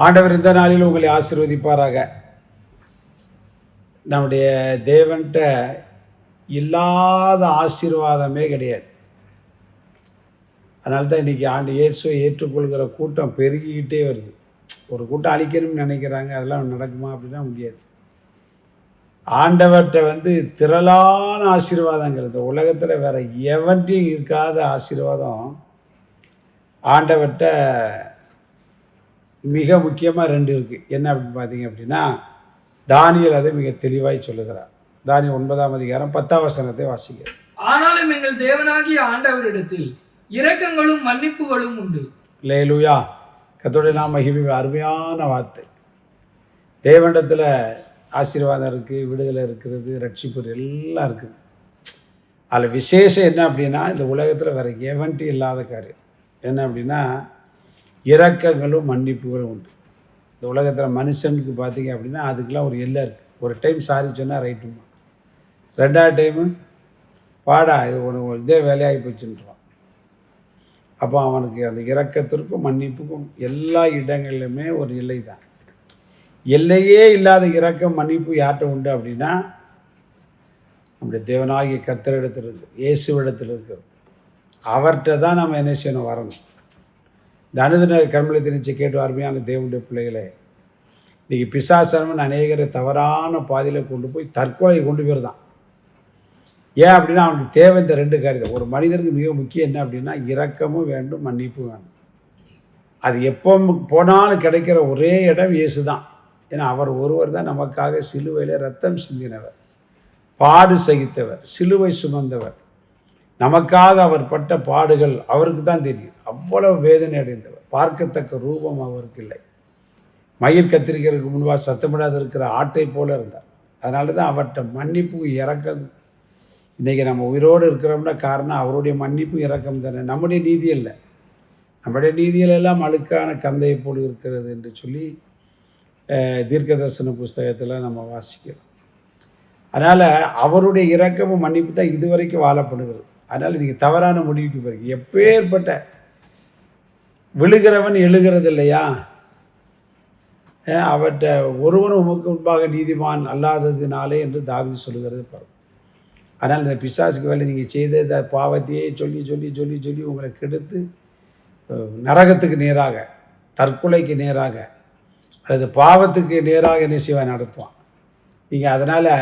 ஆண்டவர் இந்த நாளில் உங்களை ஆசீர்வதிப்பாராக. நம்முடைய தேவன்கிட்ட இல்லாத ஆசீர்வாதமே கிடையாது. அதனால தான் இன்றைக்கி இயேசுவை ஏற்றுக்கொள்கிற கூட்டம் பெருகிக்கிட்டே வருது. ஒரு கூட்டம் அழிக்கணும்னு நினைக்கிறாங்க, அதெல்லாம் நடக்குமா அப்படின்னா முடியாது. ஆண்டவர்கிட்ட திரளான ஆசீர்வாதங்கள், இந்த உலகத்தில் வேற எவன்றையும் இருக்காத ஆசீர்வாதம் ஆண்டவர்கிட்ட மிக முக்கியமாக 2 இருக்குது. என்ன அப்படின்னு பார்த்தீங்க அப்படின்னா, தானியேல் அதை மிக தெளிவாய் சொல்லுகிறார். தானியேல் 9ஆம் அதிகாரம் 10ஆம் வசனத்தை வாசிக்கிறார். ஆனாலும் எங்கள் தேவனாகிய ஆண்டவரிடத்தில் இரக்கங்களும் மன்னிப்புகளும் உண்டு. அல்லேலூயா. கர்த்தருடைய நாம மகிமை. அருமையான வார்த்தை. தேவனிடத்தில் ஆசீர்வாதம் இருக்குது, விடுதலை இருக்கிறது, ரட்சிப்பு எல்லாம் இருக்குது. அதில் விசேஷம் என்ன அப்படின்னா, இந்த உலகத்தில் வேறு எவன்ட்டி இல்லாத காரியம் என்ன அப்படின்னா, இரக்கங்களும் மன்னிப்புகளும் உண்டு. இந்த உலகத்தில் மனுஷனுக்கு பார்த்தீங்க அப்படின்னா அதுக்கெல்லாம் ஒரு எல்லை இருக்குது. ஒரு டைம் சாரி சொன்னால் ரைட்டுமா, 2வது டைமு பாடா இது ஒன்று இதே வேலையாகி போச்சுன்றான். அப்போ அவனுக்கு அந்த இரக்கத்திற்கும் மன்னிப்புக்கும் எல்லா இடங்களிலுமே ஒரு எல்லை தான். எல்லையே இல்லாத இரக்கம் மன்னிப்பு யார்கிட்ட உண்டு அப்படின்னா, நம்முடைய தேவனாகிய கர்த்தரிடத்தில் இருக்குது, இயேசுவிடத்தில் இருக்குது. அவர்கிட்ட தான் நம்ம என்ன செய்யணும், வரணும். இந்த அனுதின கர்மலை திணிச்சு கேட்டு அருமையான தேவனுடைய பிள்ளைகளே, இன்றைக்கி பிசாசனவன் அநேகரை தவறான பாதையில் கொண்டு போய் தற்கொலை கொண்டு போயிருந்தான். ஏன் அப்படின்னா அவனுக்கு தேவை இந்த 2 காரியம். ஒரு மனிதனுக்கு மிக முக்கியம் என்ன அப்படின்னா, இரக்கமும் வேண்டும், மன்னிப்பும் வேண்டும். அது எப்போ போனாலும் கிடைக்கிற ஒரே இடம் இயேசு தான். ஏன்னா அவர் ஒருவர் தான் நமக்காக சிலுவையில் ரத்தம் சிந்தினவர், பாடு சகித்தவர், சிலுவை சுமந்தவர். நமக்காக அவர் பட்ட பாடுகள் அவருக்கு தான் தெரியும். அவ்வளவு வேதனை அடைந்தவர். பார்க்கத்தக்க ரூபம் அவருக்கு இல்லை. மயிர் கத்திரிக்கிறதுக்கு முன்பாக சத்தமிடாத இருக்கிற ஆட்டை போல இருந்தார். அதனால தான் அவர்கிட்ட மன்னிப்பு இறக்கம். இன்றைக்கி நம்ம உயிரோடு இருக்கிறோம்னா காரணம் அவருடைய மன்னிப்பு இறக்கம் தானே, நம்முடைய நீதி இல்லை. நம்முடைய நீதியிலெல்லாம் அழுக்கான கந்தையை போல் இருக்கிறது என்று சொல்லி தீர்க்க தரிசன புஸ்தகத்தில் நம்ம வாசிக்கிறோம். அதனால் அவருடைய இரக்கமும் மன்னிப்பு தான் இதுவரைக்கும் வாழப்படுகிறது. அதனால் நீங்கள் தவறான முடிவுக்கு போகிறீங்க. எப்பேற்பட்ட விழுகிறவன் எழுகிறது இல்லையா, அவர்கிட்ட ஒருவனும் உமக்கு முன்பாக நீதிமான் அல்லாததினாலே என்று தாவீது சொல்லுகிறது பாருங்கள். அதனால் இந்த பிசாசுக்கு வேலை நீங்கள் செய்த இந்த பாவத்தையே சொல்லி சொல்லி சொல்லி சொல்லி உங்களை கெடுத்து நரகத்துக்கு நேராக, தற்கொலைக்கு நேராக, அல்லது பாவத்துக்கு நேராக என்ன செய்வான், நடத்துவான். நீங்கள் அதனால்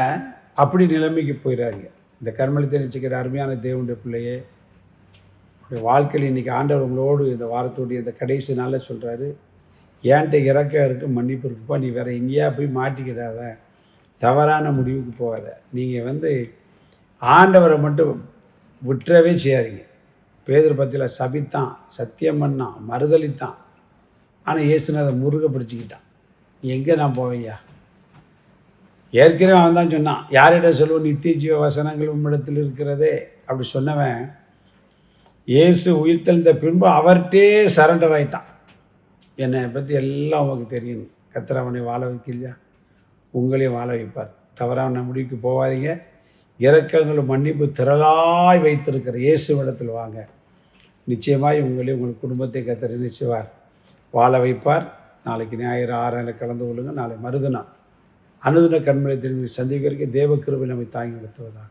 அப்படி நிலைமைக்கு போயிடாதீங்க. இந்த கர்மலத்தை நிச்சயிக்கிற அருமையான தேவனுடைய பிள்ளையே, உங்களுடைய வாழ்க்கையில் இன்றைக்கி ஆண்டவர் உங்களோடு இந்த வாரத்தோடைய இந்த கடைசி நாளில் சொல்கிறாரு, ஏன்ட்ட இறக்கம் இருக்குது, மன்னிப்பு இருக்குப்பா, நீ வேறு எங்கேயா போய் மாட்டிக்கிடாத, தவறான முடிவுக்கு போகாத. நீங்கள் ஆண்டவரை மட்டும் விட்டுறவே செய்யாதீங்க. பேதுரு பத்தியில் சபித்தான், சத்தியம் பண்ணான், மறுதளித்தான். ஆனால் இயேசுனதை முருக பிடிச்சிக்கிட்டான். எங்கே நான் போவையா, ஏற்கனவே அவன் தான் சொன்னான், யாரிடம் சொல்லுவோம் நித்திய ஜீவ வசனங்கள் உம்மிடத்தில் இருக்கிறதே அப்படி சொன்னவன் இயேசு உயிர்த்தெழுந்த பின்பு அவர்கிட்டே சரண்டர் ஆகிட்டான். என்னை பற்றி எல்லாம் உங்களுக்கு தெரியும், கர்த்தர் அவனை வாழ வைக்கலையா, உங்களையும் வாழ வைப்பார். தவறான முடிவுக்கு போகாதீங்க. இரக்கங்களும் மன்னிப்பு திரளாய் வைத்திருக்கிற இயேசுவிடத்தில் வாங்க. நிச்சயமாய் உங்களையும் உங்கள் குடும்பத்தை கர்த்தர் நிச்சயவார், வாழ வைப்பார். நாளைக்கு ஞாயிறு 6 கலந்து கொள்ளுங்கள். நாளை மறுதினம் அனுதின கண்மலை திரும்பி சந்திக்கிறதுக்கு தேவ கிருபை நம்மை தாங்கி நடத்துவதாக.